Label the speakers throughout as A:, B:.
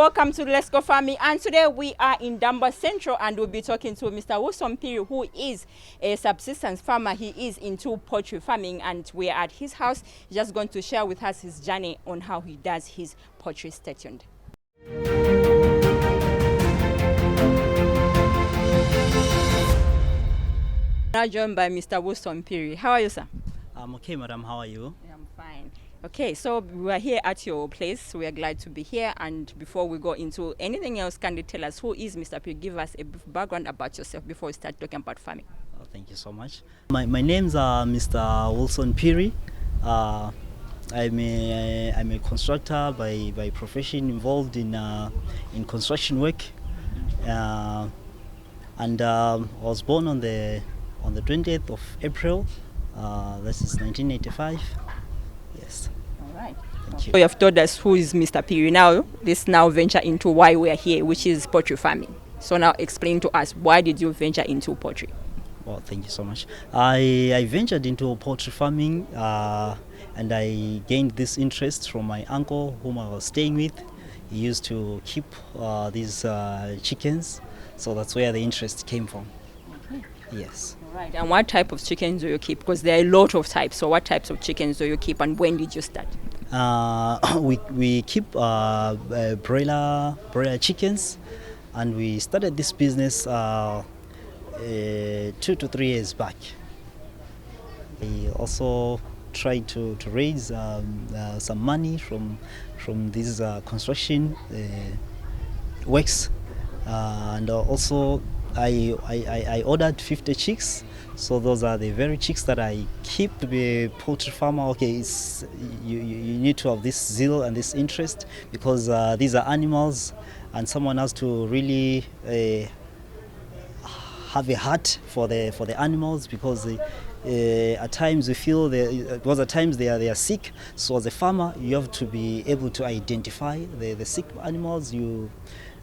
A: welcome to Let's Go Farming, and today we are in Damba Central and we'll be talking to Mr. Wilson Phiri, who is a subsistence farmer. He is into poultry farming and we are at his house. He's just going to share with us his journey on how he does his poultry. Stay tuned. Now joined by Mr. Wilson Phiri. How are you, sir?
B: I'm okay, madam. How are you?
A: I'm fine. Okay, so we are here at your place. We are glad to be here. And before we go into anything else, can you tell us who is Mr. Phiri? Give us a brief background about yourself before we start talking about farming.
B: Oh, thank you so much. My name's Mr. Wilson Phiri. I'm a constructor by profession, involved in construction work. I was born on the 20th of April. This is 1985. Yes.
A: All right.
B: Thank you.
A: So you have told us who is Mr. Phiri. Now, let's now venture into why we are here, which is poultry farming. So now explain to us, why did you venture into poultry?
B: Well, thank you so much. I ventured into poultry farming and I gained this interest from my uncle whom I was staying with. He used to keep these chickens, so that's where the interest came from.
A: Okay.
B: Yes.
A: Right. And what type of chickens do you keep? Because there are a lot of types. So what types of chickens do you keep and when did you start?
B: We keep broiler chickens, and we started this business 2 to 3 years back. We also tried to raise some money from these construction works, and also I ordered 50 chicks. So those are the very chicks that I keep. To be a poultry farmer, okay, you need to have this zeal and this interest, because these are animals and someone has to really have a heart for the animals, because at times we feel at times they are sick. So as a farmer, you have to be able to identify the sick animals.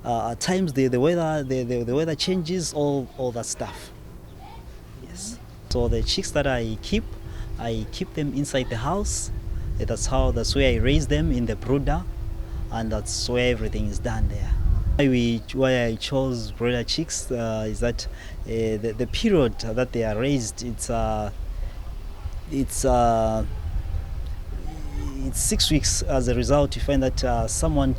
B: At times the weather changes, all that stuff. Yes. So the chicks that I keep them inside the house. That's where I raise them in the brooder, and that's where everything is done there. Why I chose broiler chicks is that the period that they are raised, it's 6 weeks. As a result, you find that someone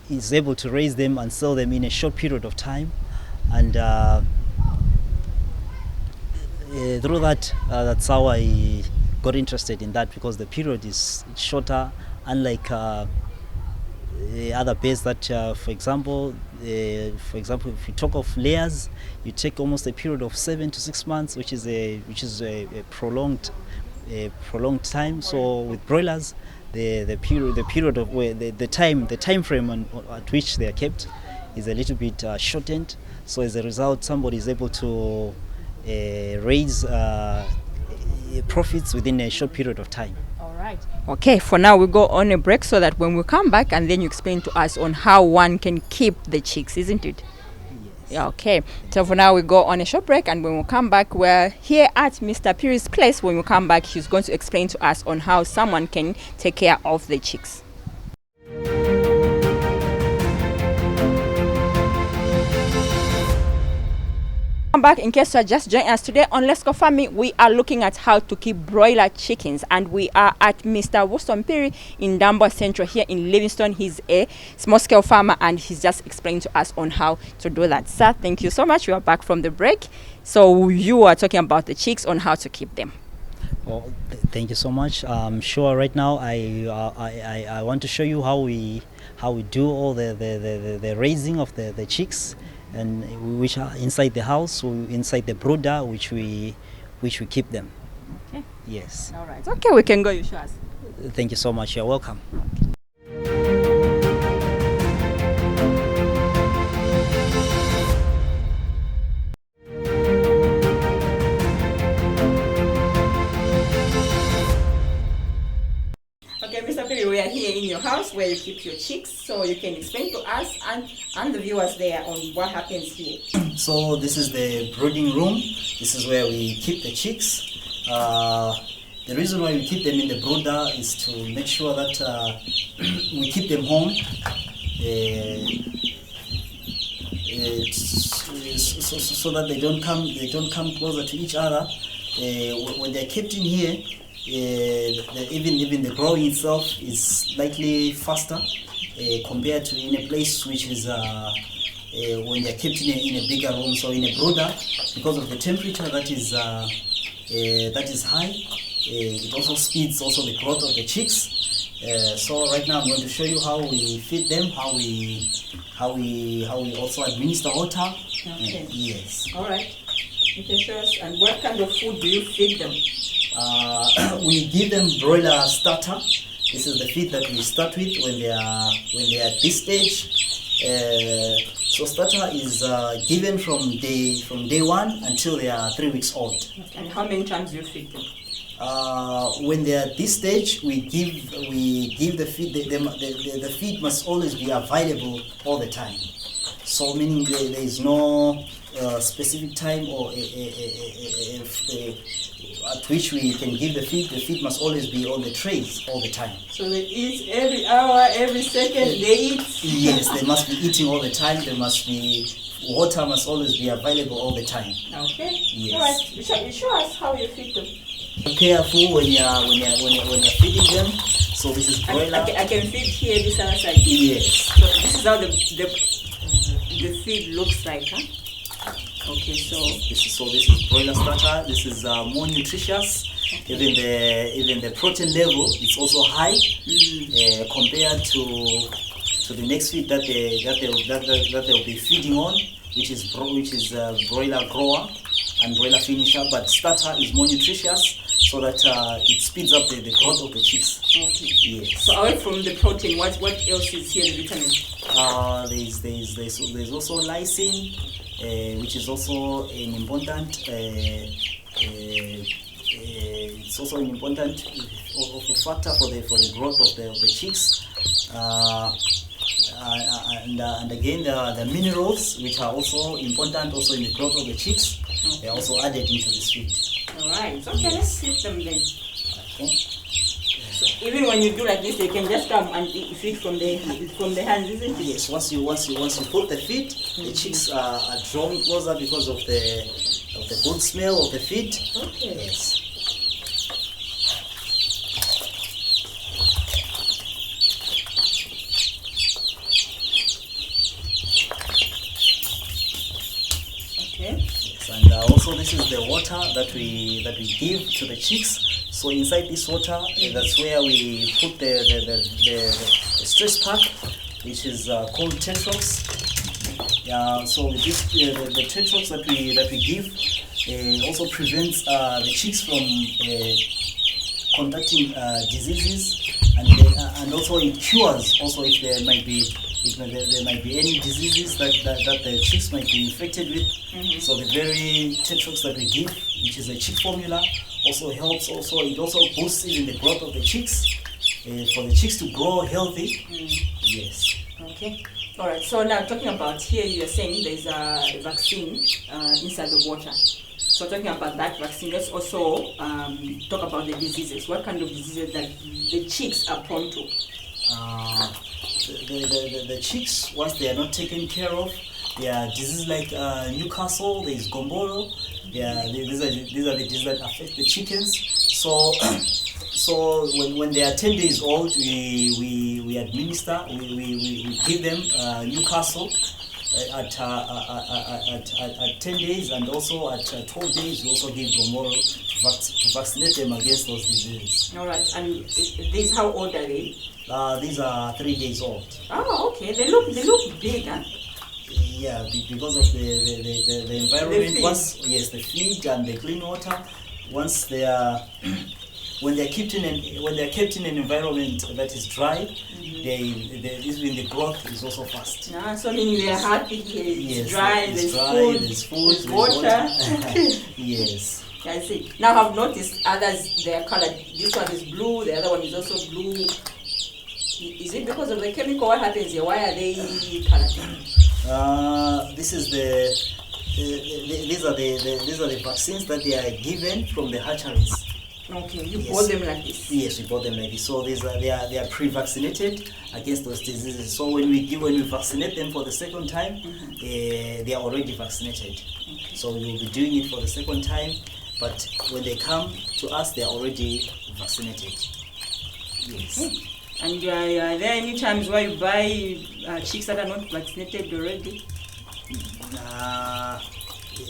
B: is able to raise them and sell them in a short period of time, and through that, that's how I got interested in that, because the period is shorter, unlike other birds that, for example, if you talk of layers, you take almost a period of 7 to 6 months, which is a prolonged time. So with broilers, the period of the time frame at which they are kept is a little bit shortened. So as a result, somebody is able to raise profits within a short period of time.
A: All right. Okay, for now we go on a break so that when we come back, and then you explain to us on how one can keep the chicks, isn't it?
B: Yes.
A: Yeah, okay. So for now we go on a short break, and when we come back, we're here at Mr. Phiri's place. When we come back, he's going to explain to us on how someone can take care of the chicks. Back. In case you are just joining us today on Let's Go Farming, we are looking at how to keep broiler chickens, and we are at Mr. Wilson Phiri in Damba Central here in Livingstone. He's a small scale farmer and he's just explained to us on how to do that. Sir, thank you so much. We are back from the break. So you are talking about the chicks, on how to keep them.
B: Well, thank you so much. Sure. Right now, I want to show you how we do all the raising of the chicks, and which are inside the house, inside the brooder, which we keep them.
A: Okay.
B: Yes.
A: All right. Okay, we can go. You show us.
B: Thank you so much. You're welcome.
A: Okay, Mr. Phiri, we are here in your house where you keep your chicks, so you can explain to us and the viewers there on what happens here.
B: So this is the brooding room. This is where we keep the chicks. The reason why we keep them in the brooder is to make sure that we keep them home. So that they don't come closer to each other. When they're kept in here, even the growing itself is slightly faster compared to in a place which is when they're kept in a bigger room. So in a brooder, because of the temperature that is high, it also speeds also the growth of the chicks. So right now I'm going to show you how we feed them, how we also administer water.
A: Okay.
B: Yes.
A: All right. You can show us. And what kind of food do you feed them?
B: We give them broiler starter. This is the feed that we start with when they are at this stage. So starter is given from day one until they are 3 weeks old.
A: Okay. And how many times do you feed them?
B: When they are at this stage, we give the feed. The feed must always be available all the time. So meaning there is no specific time or at which we can give the feed. The feed must always be on the trays all the time.
A: So they eat every hour, every second. They eat.
B: Yes, they must be eating all the time. There must be water must always be available all the time.
A: Okay.
B: Yes.
A: All right. Show us how you feed them.
B: Be careful when you're feeding them. So this is broiler.
A: I can feed here this other side.
B: Yes.
A: So this is how the feed looks like, huh? Okay, so
B: this is broiler starter. This is more nutritious. Okay. Even the protein level is also high compared to the next feed that they'll be feeding on, which is broiler grower and broiler finisher. But starter is more nutritious, so that it speeds up the growth of the chicks.
A: Okay.
B: Yes.
A: So away from the protein, what else is here? The vitamins?
B: There's also lysine, which is also an important. It's also an important factor for the growth of the chicks. And again, the minerals, which are also important also in the growth of the chicks, they are also added into this feed.
A: All right. Okay,
B: Yes.
A: let's feed them then.
B: Okay.
A: So even when you do like this, they can just come and feed from the hands, isn't it?
B: Yes. Once you put the feed, the chicks are drawing closer because of the good smell of the feed.
A: Okay.
B: Yes.
A: Okay.
B: Yes, and also this is the water that we give to the chicks. So inside this water, that's where we put the stress pack, which is called tetrox. So with this, the tetrox that we give also prevents the chicks from contracting diseases, and also it cures also if there might be any diseases that the chicks might be infected with. So the very tetrox that we give, which is a chick formula, also helps. It also boosts even the growth of the chicks, for the chicks to grow healthy. Yes.
A: Okay. All right. So now talking about here, you're saying there's a vaccine inside the water. So talking about that vaccine, let's also talk about the diseases. What kind of diseases that the chicks are prone to?
B: The chicks, once they are not taken care of, there are diseases like Newcastle, there is Gomboro. These are the diseases that affect the chickens. So when they are 10 days old, we administer, we give them Newcastle at 10 days, and also at 12 days we also give Gomboro to vaccinate them against those diseases.
A: All right. And these, how old are they?
B: These are 3 days old.
A: Oh, okay. They look big, huh?
B: Yeah, because of the environment.
A: The
B: Once, yes, the feed and the clean water. Once they are, when they're kept in an environment that is dry, even the growth is also fast.
A: So meaning they're happy. It's
B: Yes,
A: dry.
B: it's
A: There's food. There's water.
B: Yes.
A: I see. Now I've noticed others, they are colored. This one is blue. The other one is also blue. Is it because of the chemical? What happens here? Why are they colored?
B: These are the vaccines that they are given from the hatcheries.
A: Okay, you
B: Yes.
A: bought them like this.
B: Yes, we bought them like this. So they are pre-vaccinated against those diseases. So when we vaccinate them for the second time, they are already vaccinated.
A: Okay.
B: So we will be doing it for the second time, but when they come to us, they are already vaccinated. Yes.
A: And are there any times where you buy chicks that are not vaccinated already?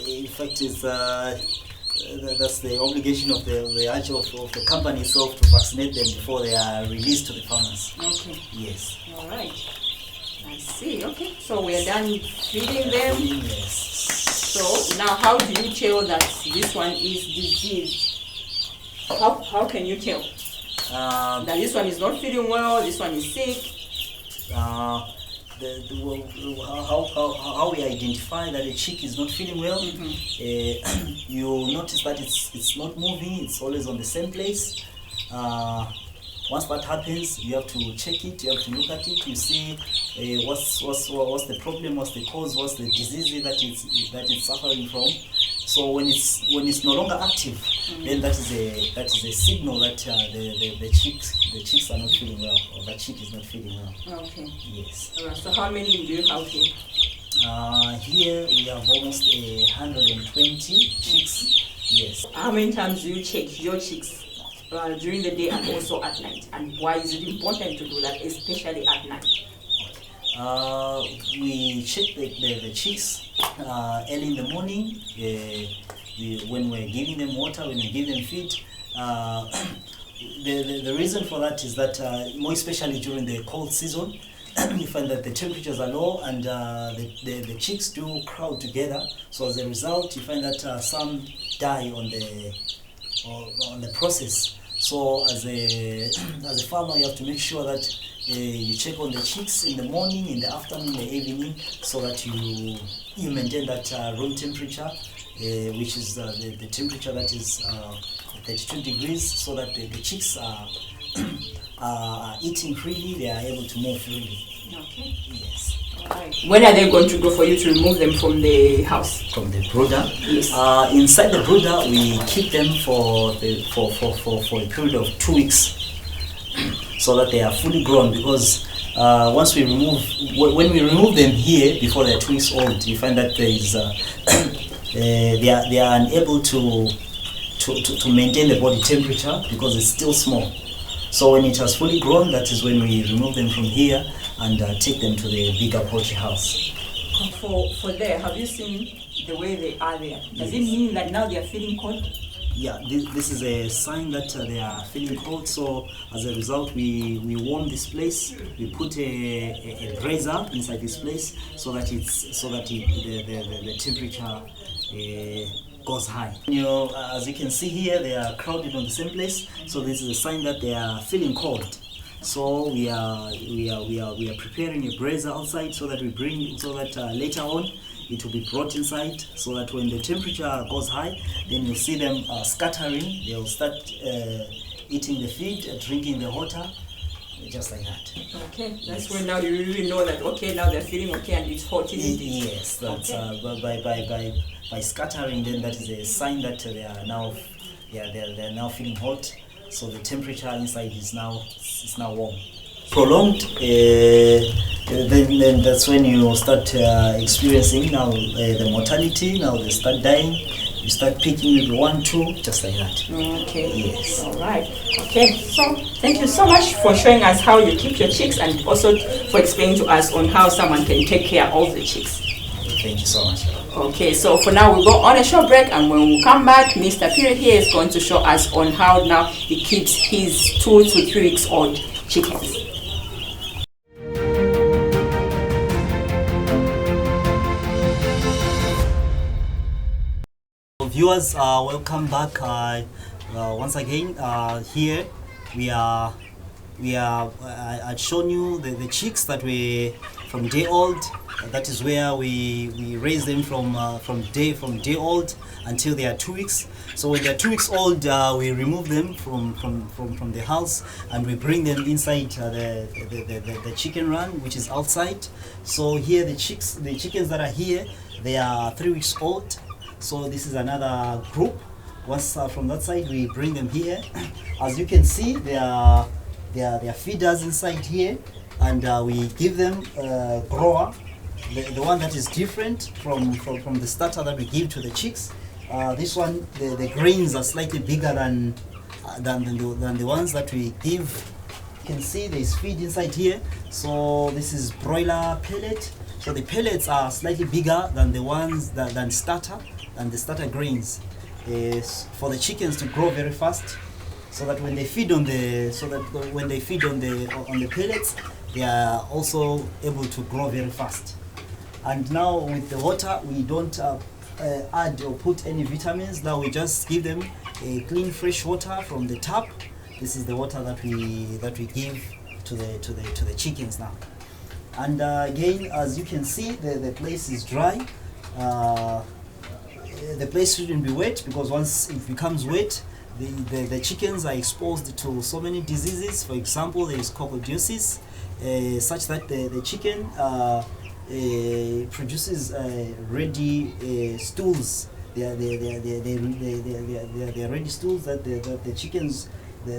B: In fact, that's the obligation of the company itself to vaccinate them before they are released to the farmers.
A: Okay.
B: Yes.
A: All right. I see. Okay. So we are done feeding them.
B: Yes.
A: So now, how do you tell that this one is diseased? How can you tell that this one is not feeding well, this one is sick?
B: How we identify that a chick is not feeling well, you notice that it's not moving, it's always on the same place. Once that happens, you have to check it, you have to look at it, you see what's the problem, what's the cause, what's the disease that it's suffering from. So when it's no longer active, then that is a signal that the chicks are not feeling well, or that chick is not feeling well.
A: Okay.
B: Yes.
A: All right. So how many do you have here?
B: Here we have almost 120 chicks. Yes.
A: How many times do you check your chicks during the day and also at night? And why is it important to do that, especially at night?
B: We check the chicks early in the morning when we're giving them water, when we give them feed. The reason for that is that more especially during the cold season, you find that the temperatures are low and the chicks do crowd together. So as a result, you find that some die on the process. So as a farmer, you have to make sure that you check on the chicks in the morning, in the afternoon, in the evening, so that you maintain that room temperature, which is the temperature that is 32 degrees, so that the chicks are eating freely, they are able to move freely.
A: Okay.
B: Yes.
A: Right. When are they going to go for you to remove them from the house?
B: From the brooder?
A: Yes.
B: Inside the brooder, we keep them for a period of 2 weeks, so that they are fully grown. Because when we remove them here before they're 2 weeks old, you find that there is they are unable to maintain the body temperature because it's still small. So when it has fully grown, that is when we remove them from here and take them to the bigger poultry house.
A: For there, have you seen the way they are there? Does it mean that now they are feeling cold?
B: Yeah, this is a sign that they are feeling cold. So as a result, we warm this place. We put a brazier inside this place so that the temperature goes high. As you can see here, they are crowded on the same place. So this is a sign that they are feeling cold. So we are preparing a brazier outside so that later on it will be brought inside, so that when the temperature goes high, then you'll see them scattering. They'll start eating the feed, drinking the water, just like that.
A: Okay, that's when now you really know that, okay, now they're feeling okay and it's hot, isn't it?
B: Yes, that's by scattering, then that is a sign that they're now feeling hot. So the temperature inside is now warm. Prolonged, then that's when you start experiencing now the mortality. Now they start dying. You start picking maybe 1, 2, just like that.
A: Okay.
B: Yes.
A: All right. Okay. So thank you so much for showing us how you keep your chicks and also for explaining to us on how someone can take care of the chicks.
B: Thank you so much.
A: Okay, so for now we'll go on a short break, and when we come back, Mr. Phiri here is going to show us on how now he keeps his 2 to 3 weeks old chickens.
B: Viewers, welcome back once again. Here I'd shown you the chicks that we from day old. That is where we raise them from day old until they are 2 weeks. So when they are 2 weeks old, we remove them from the house and we bring them inside the chicken run, which is outside. So here the chickens that are here, they are 3 weeks old. So this is another group Once from that side, we bring them here. As you can see, there are feeders inside here, and we give them grower, the one that is different from the starter that we give to the chicks. This one, the grains are slightly bigger than the ones that we give. You can see there is feed inside here. So this is broiler pellet. So the pellets are slightly bigger than the ones than the starter grains, for the chickens to grow very fast. So that when they feed on the pellets, they are also able to grow very fast. And now with the water, we don't add or put any vitamins. Now we just give them a clean, fresh water from the tap. This is the water that we give to the chickens now. And again, as you can see, the place is dry. The place shouldn't be wet, because once it becomes wet, the chickens are exposed to so many diseases. For example, there is coccidiosis, such that the chicken produces ready stools. They are ready stools that the chickens,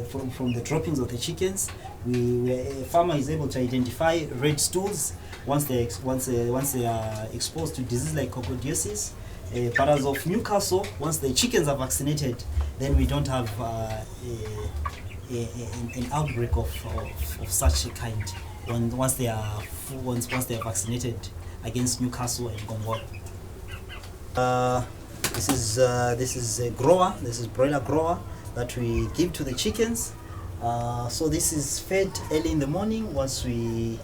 B: from the droppings of the chickens, a farmer is able to identify red stools once they are exposed to disease like coccidiosis. But as of Newcastle, once the chickens are vaccinated, then we don't have an outbreak of such a kind once they are vaccinated against Newcastle and Gongol. This is a grower. This is broiler grower that we give to the chickens. So this is fed early in the morning. Once we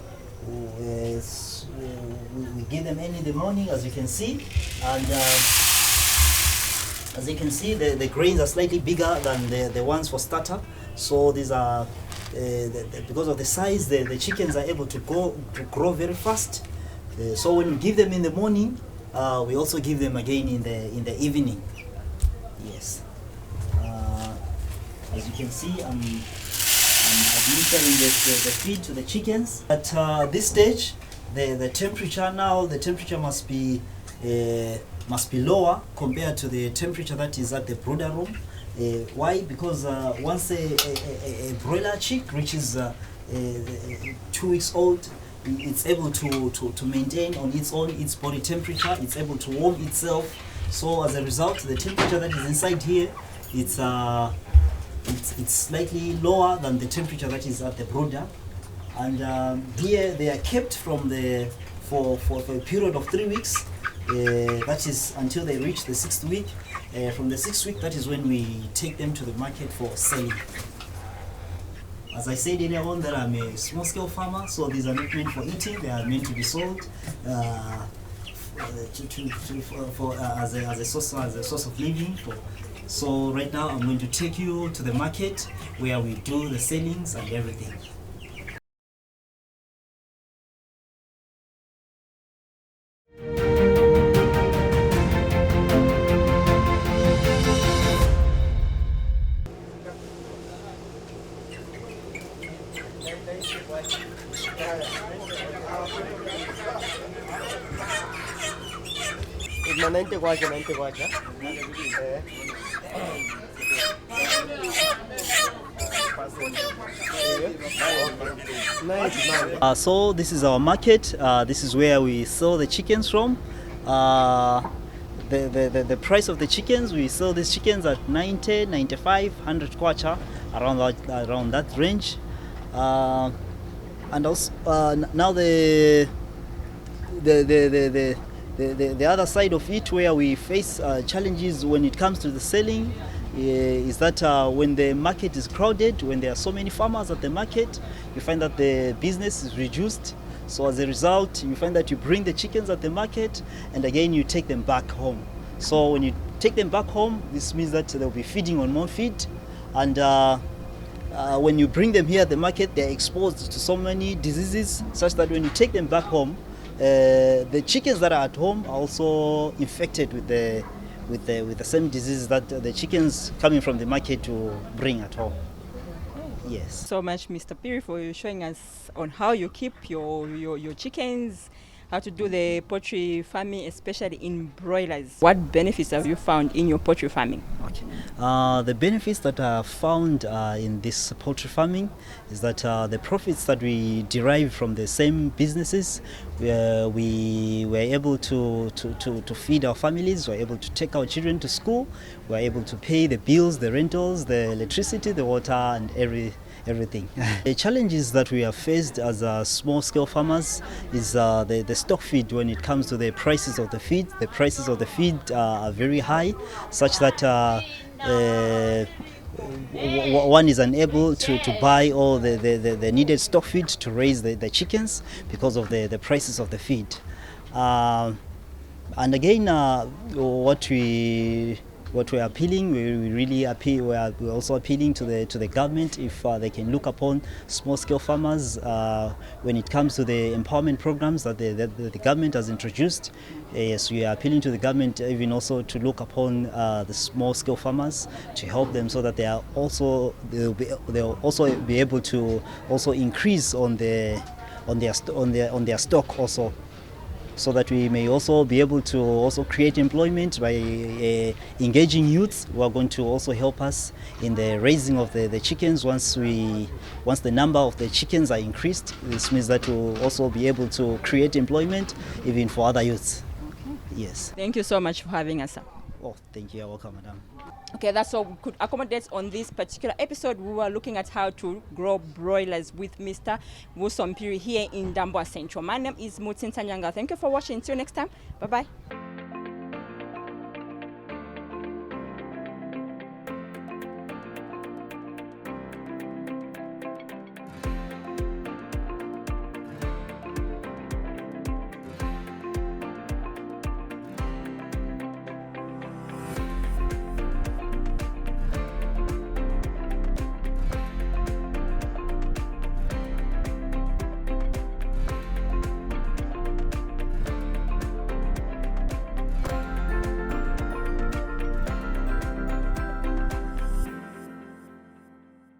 B: give them early in the morning, as you can see, and as you can see, the grains are slightly bigger than the ones for starter. So these are because of the size, the chickens are able to grow very fast. So when we give them in the morning, we also give them again in the evening. Yes. As you can see, I'm administering the feed to the chickens. At this stage, the temperature must be lower compared to the temperature that is at the brooder room. Why? Because once a broiler chick reaches 2 weeks old, it's able to maintain on its own its body temperature. It's able to warm itself. So as a result, the temperature that is inside here, it's slightly lower than the temperature that is at the brooder. And here they are kept for a period of 3 weeks. That is until they reach the 6th week. From the 6th week, that is when we take them to the market for selling. As I said earlier on, that I'm a small-scale farmer, so these are not meant for eating. They are meant to be sold as a source of living. So right now, I'm going to take you to the market where we do the sellings and everything. So this is our market. This is where we sell the chickens from. The price of the chickens, we sell these chickens at 90, 95, 100 kwacha, around that range. And also now the other side of it, where we face challenges when it comes to the selling, is that when the market is crowded, when there are so many farmers at the market, you find that the business is reduced. So as a result, you find that you bring the chickens at the market, and again you take them back home. So when you take them back home, this means that they'll be feeding on more feed, and when you bring them here at the market, they're exposed to so many diseases, such that when you take them back home, the chickens that are at home are also infected with the same diseases that the chickens coming from the market to bring at home. Yes.
A: So much, Mr. Phiri, for showing us on how you keep your chickens how to do the poultry farming, especially in broilers. What benefits have you found in your poultry farming?
B: Okay. The benefits that are found in this poultry farming is that the profits that we derive from the same businesses, we were able to feed our families, we were able to take our children to school, we were able to pay the bills, the rentals, the electricity, the water, and everything. The challenges that we have faced as small-scale farmers is the stock feed. When it comes to the prices of the feed, the prices of the feed are very high, such that one is unable to buy all the needed stock feed to raise the chickens because of the prices of the feed. And again, what we're appealing, we really appeal. We're also appealing to the government if they can look upon small-scale farmers when it comes to the empowerment programs that the government has introduced. Yes, we are appealing to the government even also to look upon the small-scale farmers to help them so that they'll also be able to also increase on their stock also, so that we may also be able to also create employment by engaging youths who are going to also help us in the raising of the chickens. Once the number of the chickens are increased, this means that we'll also be able to create employment even for other youths.
A: Okay.
B: Yes.
A: Thank you so much for having us, sir.
B: Oh, thank you. You're welcome, madam.
A: Okay, that's all we could accommodate on this particular episode. We were looking at how to grow broilers with Mr. Wilson Phiri here in Damboa Central. My name is Mutin Tanyanga. Thank you for watching. Till next time. Bye-bye.